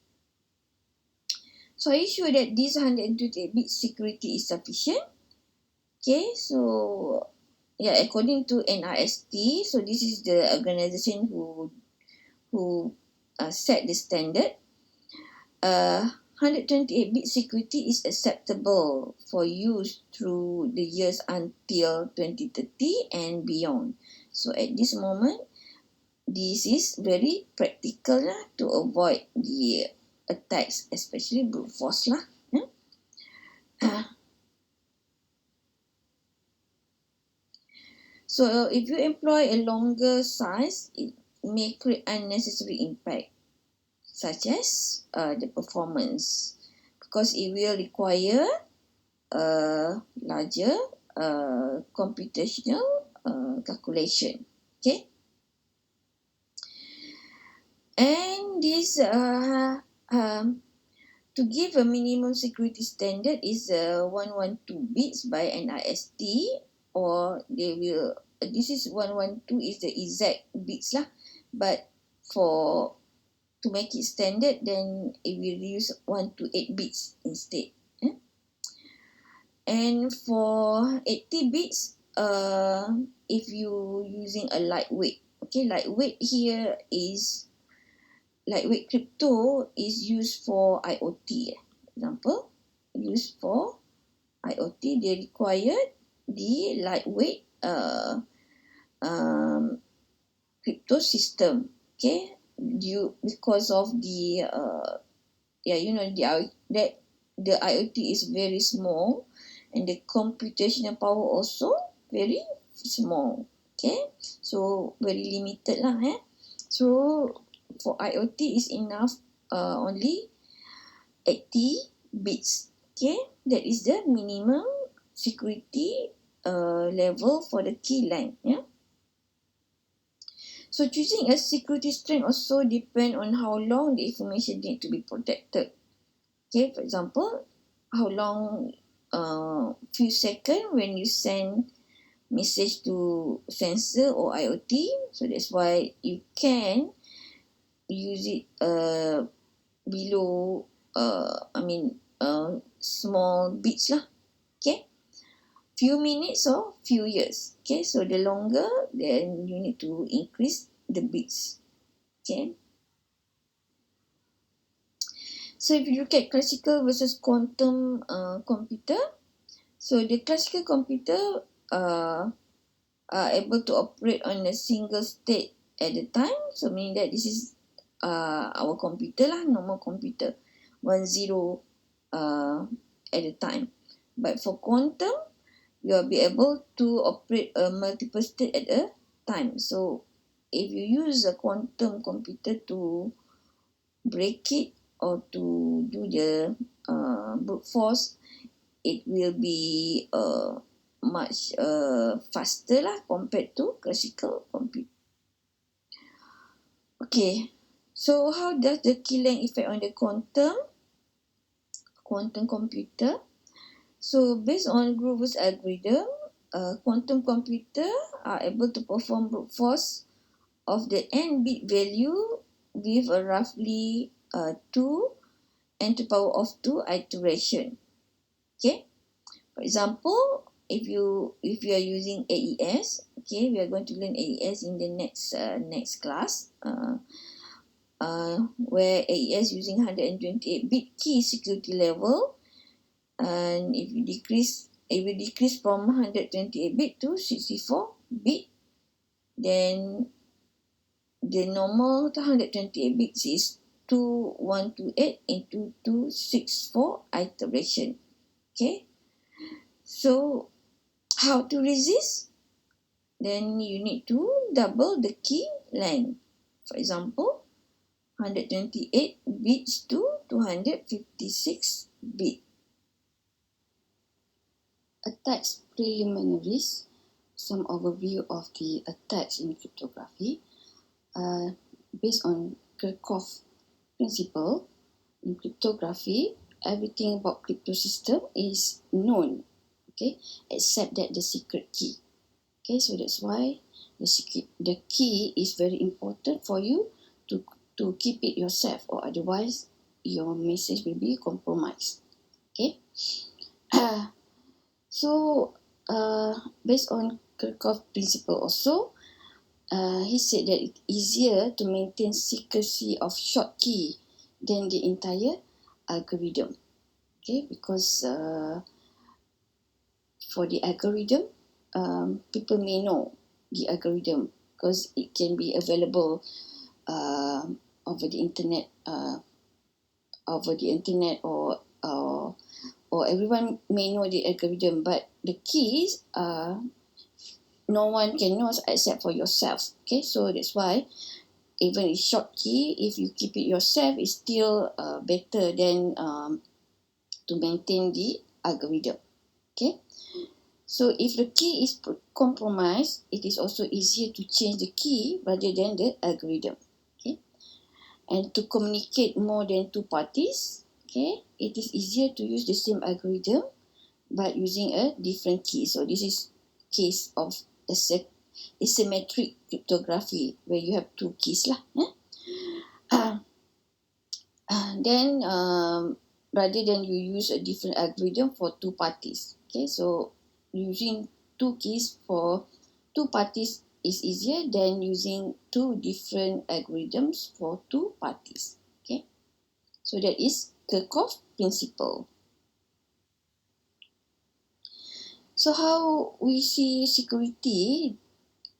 S1: So are you sure that this 128 bit security is sufficient? Okay, so yeah, according to NIST, so this is the organization who set the standard. 128-bit security is acceptable for use through the years until 2030 and beyond. So at this moment, this is very practical lah, to avoid the attacks, especially brute force lah. So if you employ a longer size, it may create unnecessary impact, such as the performance, because it will require larger computational calculation. Okay, and this to give a minimum security standard is 112 bits by NIST, or they will, this is 112 is the exact bits lah, but for to make it standard, then it will use 128 bits instead. And for 80 bits, if you using a lightweight, okay, lightweight here is lightweight crypto is used for IoT. Example, used for IoT, they require the lightweight crypto system. Okay, because of the the IoT is very small, and the computational power also very small. Okay, so very limited lah. So for IoT is enough only 80 bits. Okay, that is the minimum security level for the key length. Yeah. So choosing a security strength also depend on how long the information need to be protected. Okay, for example, how long few seconds when you send message to sensor or IoT. So that's why you can use it below small bits lah. Okay, few minutes or few years. Okay, so the longer, then you need to increase the bits. Okay, so if you look at classical versus quantum computer, so the classical computer are able to operate on a single state at a time. So meaning that this is our computer lah, normal computer, 1 0 at a time. But for quantum, you'll be able to operate a multiple state at a time. So if you use a quantum computer to break it or to do the brute force, it will be much faster lah compared to classical computer. Okay, so how does the key length affect on the quantum computer? So based on Grover's algorithm, quantum computer are able to perform brute force of the n bit value with a roughly 2 n to the power of 2 iteration. Okay, for example, if you are using AES, okay, we are going to learn AES in the next class, where AES using 128-bit key security level, and if you decrease from 128-bit to 64-bit, then the normal 128 bits is 2128 into 264 iteration. Okay, so how to resist? Then you need to double the key length. For example, 128 bits to 256 bits.
S2: Attacks preliminaries, some overview of the attacks in cryptography. Based on Kirchhoff principle, in cryptography, everything about crypto system is known, okay, except that the secret key. Okay, so that's why the key is very important for you to keep it yourself, or otherwise your message will be compromised. Okay. So based on Kirchhoff principle also, he said that it's easier to maintain secrecy of short key than the entire algorithm. Okay, because for the algorithm, people may know the algorithm because it can be available over the internet, or everyone may know the algorithm, but the keys no one can know except for yourself. Okay, so that's why even a short key, if you keep it yourself, it's still better than to maintain the algorithm. Okay, so if the key is compromised, it is also easier to change the key rather than the algorithm. Okay, and to communicate more than two parties, okay, it is easier to use the same algorithm but using a different key. So this is case of asymmetric cryptography where you have two keys lah. Then rather than you use a different algorithm for two parties. Okay, so using two keys for two parties is easier than using two different algorithms for two parties. Okay, so that is Kirchhoff principle. So how we see security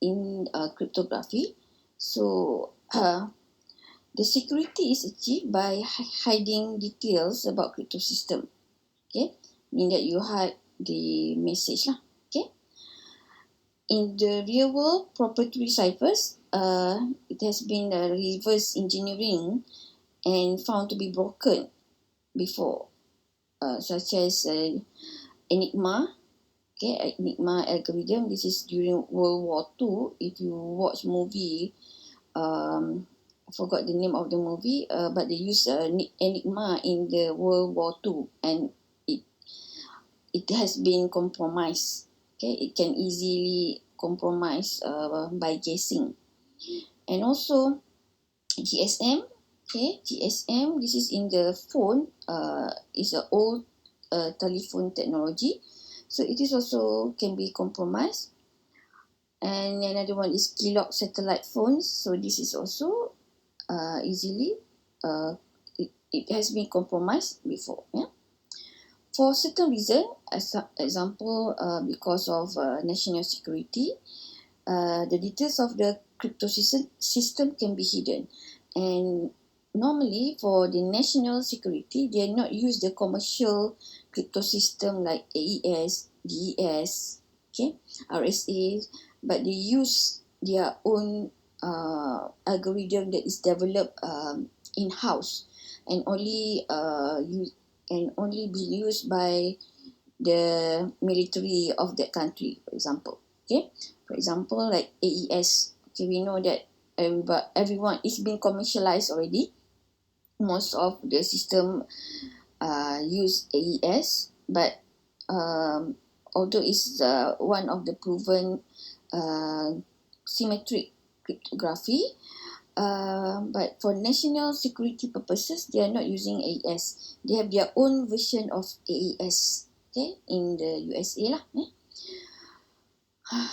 S2: in cryptography? So the security is achieved by hiding details about crypto system. Okay, mean that you hide the message lah. Okay, in the real world proprietary ciphers, it has been reverse engineering and found to be broken before, such as Enigma. Okay, Enigma algorithm. This is during World War II. If you watch movie, I forgot the name of the movie, but they use Enigma in the World War II, and it has been compromised. Okay, it can easily compromise by guessing, and also GSM. Okay, GSM. This is in the phone. Is an old telephone technology. So it is also can be compromised. And another one is Keylog satellite phones. So this is also easily, it has been compromised before. Yeah? For certain reason, as example, because of national security, the details of the crypto system can be hidden. And normally for the national security, they are not use the commercial crypto system like AES, DES, okay, RSA, but they use their own algorithm that is developed in-house and only be used by the military of that country, for example. Okay, for example, like AES. Okay, we know that everyone is being commercialized already. Most of the system use AES, but although it's one of the proven uh, symmetric cryptography, but for national security purposes, they are not using AES. They have their own version of AES, okay, in the USA lah.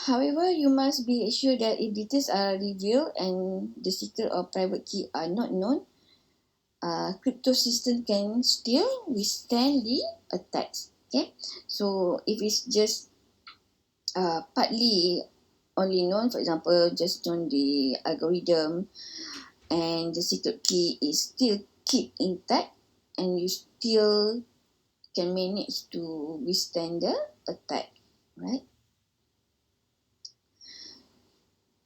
S2: However, you must be assured that if details are revealed and the secret or private key are not known, crypto system can still withstand the attacks. Okay, so if it's just partly only known, for example, just known the algorithm and the secret key is still keep intact, and you still can manage to withstand the attack, right?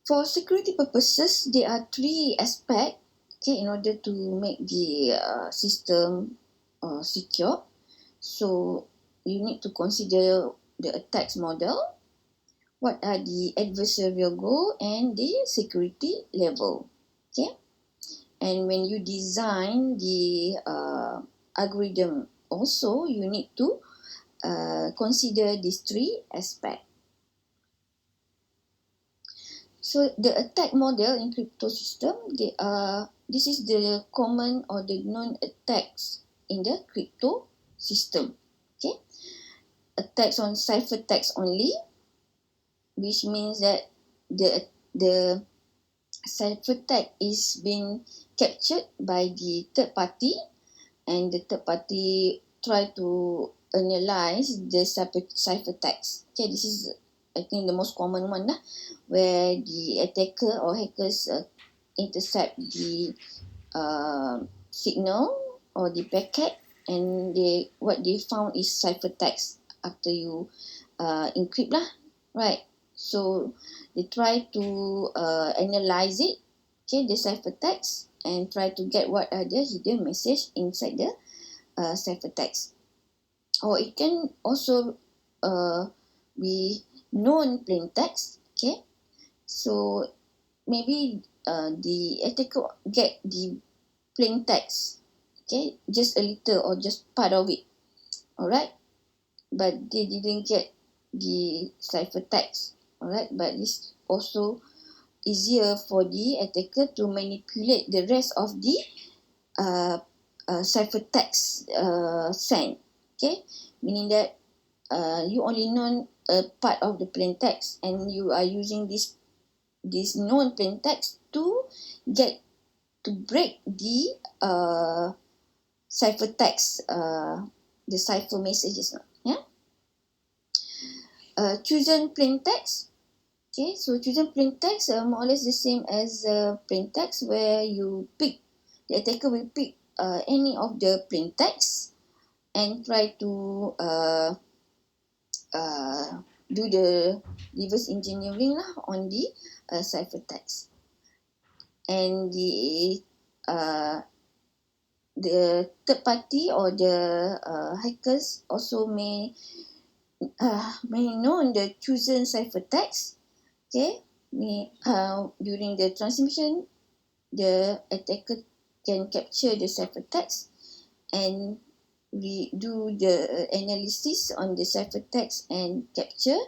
S2: For security purposes, there are three aspects, okay, in order to make the system secure. So you need to consider the attacks model, what are the adversarial goal, and the security level. Okay, and when you design the algorithm, also you need to consider these three aspects. So the attack model in crypto system, this is the common or the known attacks in the crypto system. Okay, attacks on ciphertext only, which means that the ciphertext is being captured by the third party, and the third party try to analyze the ciphertext. Okay, this is, I think, the most common one lah, where the attacker or hackers intercept the signal or the packet, and what they found is ciphertext after you encrypt lah, right? So they try to analyze it, okay, the ciphertext, and try to get what are the hidden message inside the ciphertext. Or it can also be known plain text, okay? So maybe the attacker get the plain text, okay, just a little or just part of it, alright, but they didn't get the ciphertext, alright, but it's also easier for the attacker to manipulate the rest of the ciphertext sent, okay, meaning that you only know a part of the plain text, and you are using this known plain text to break the ciphertext, the cipher messages, yeah. Chosen plain text. Okay, so chosen plain text are more or less the same as plain text, where the attacker will pick any of the plain text and try to do the reverse engineering lah on the ciphertext. And the third party or the hackers also may know the chosen ciphertext. Okay, during the transmission, the attacker can capture the ciphertext and do the analysis on the ciphertext and capture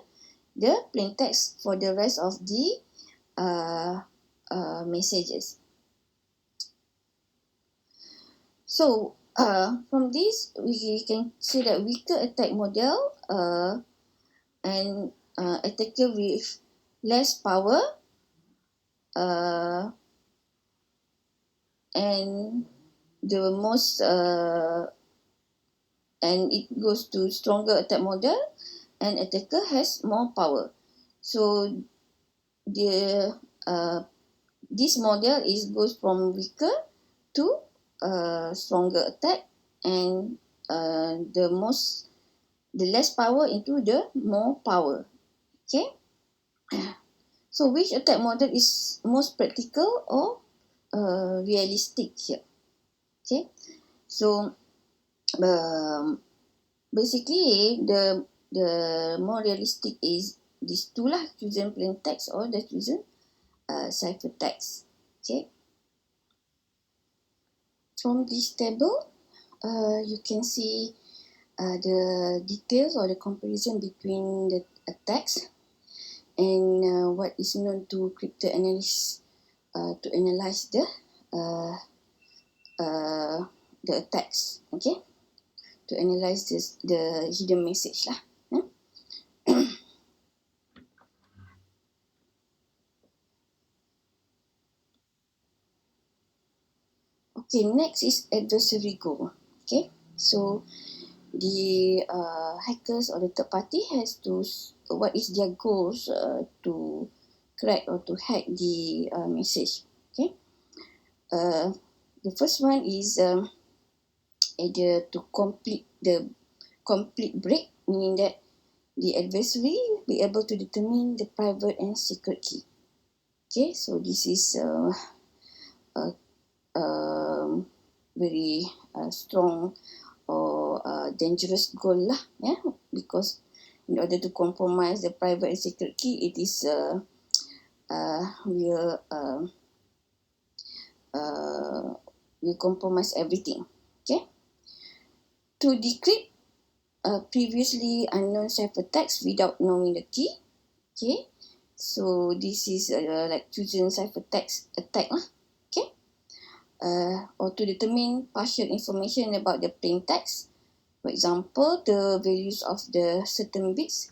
S2: the plain text for the rest of the messages. So from this, we can see that weaker attack model and attacker with less power and the most and it goes to stronger attack model, and attacker has more power. So the this model goes from weaker to stronger attack, and the most the less power into the more power. Okay. So which attack model is most practical or realistic here? Okay. So basically the more realistic is these two lah, chosen plain text or the chosen ciphertext. Okay. From this table, you can see the details or the comparison between the attacks and what is known to cryptanalysts to analyze uh, the attacks. Okay, to analyze the hidden message lah. Okay, next is adversary goal. Okay, so the hackers or the third party has to, what is their goals to crack or to hack the message. Okay, the first one is either to complete the complete break, meaning that the adversary will be able to determine the private and secret key. Okay, so this is very strong or dangerous goal lah, yeah, because in order to compromise the private and secret key, it is will compromise everything. Okay, to decrypt previously unknown ciphertext without knowing the key. Okay, so this is like chosen ciphertext attack lah. Okay, or to determine partial information about the plain text, for example, the values of the certain bits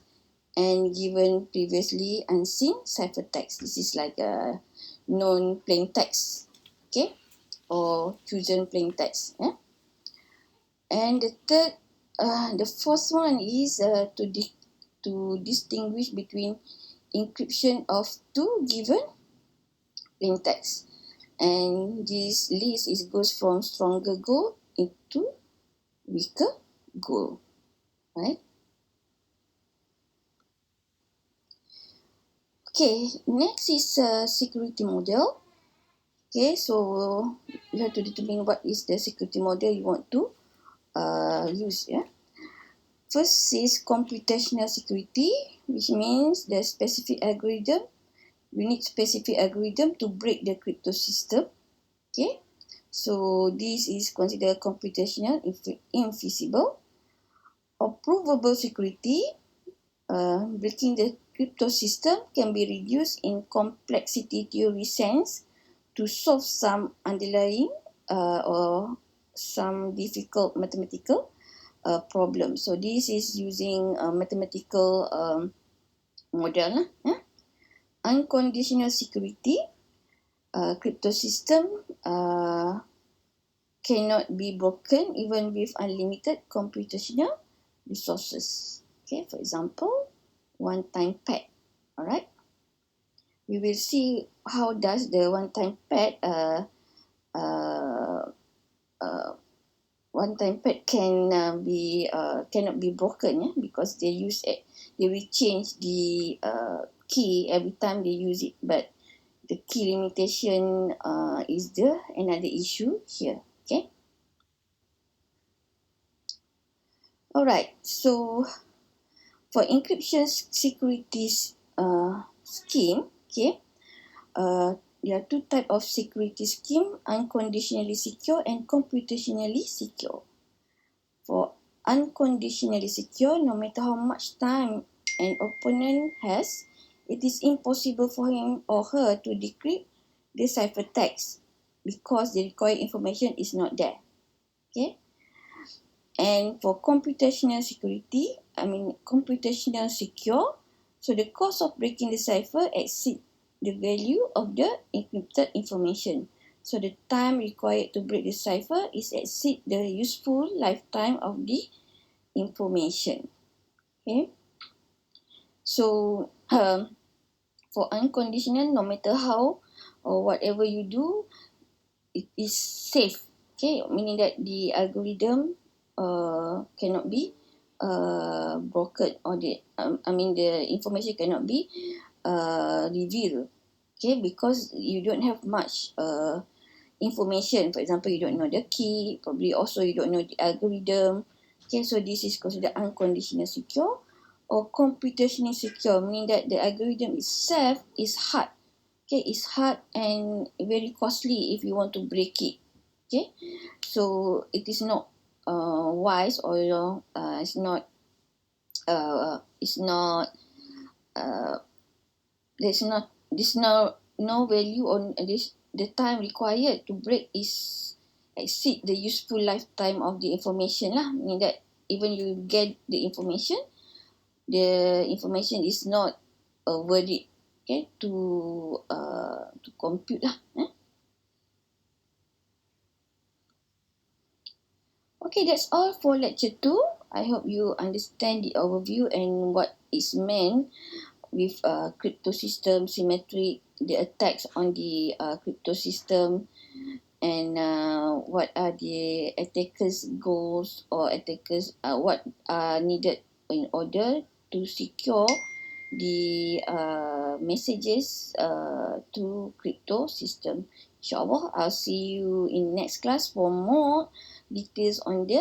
S2: and given previously unseen ciphertext. This is like a known plain text, okay, or chosen plain text. Yeah? And the fourth one is to distinguish between encryption of two given plain text, and this list goes from stronger goal into weaker goal, right? Okay, next is security model. Okay, so you have to determine what is the security model you want to use. Yeah. First is computational security, which means the specific algorithm. We need specific algorithm to break the crypto system. Okay, so this is considered computational infeasible. Or provable security, breaking the crypto system can be reduced in complexity theory sense to solve some underlying or some difficult mathematical problem. So this is using a mathematical model. Unconditional security, crypto system cannot be broken even with unlimited computational resources. Okay, for example, one-time pad. All right, we will see how does the one-time pad one-time pad cannot be broken, yeah, because they will change the key every time they use it, but the key limitation is another issue here. Okay. All right. So for encryption securities scheme, okay, there are two types of security scheme: unconditionally secure and computationally secure. For unconditionally secure, no matter how much time an opponent has, it is impossible for him or her to decrypt the ciphertext because the required information is not there. Okay. And for computational secure, so the cost of breaking the cipher exceeds the value of the encrypted information. So the time required to break the cipher is exceed the useful lifetime of the information. Okay. So for unconditional, no matter how or whatever you do, it is safe. Okay, meaning that the algorithm cannot be brokered, or the information cannot be revealed. Okay, because you don't have much information. For example, you don't know the key, probably also you don't know the algorithm. Okay, so this is considered unconditional secure or computationally secure, meaning that the algorithm itself is hard. Okay, it's hard and very costly if you want to break it. Okay, so it is not wise, or it's not there's no value on this. The time required to break is exceed the useful lifetime of the information lah, meaning that even you get the information is not worth it, okay, to compute lah. Okay, that's all for lecture 2. I hope you understand the overview and what is meant with crypto system, symmetric, the attacks on the crypto system, and what are the attackers' goals, or attackers what are needed in order to secure the messages to crypto system. InsyaAllah, I'll see you in next class for more details on the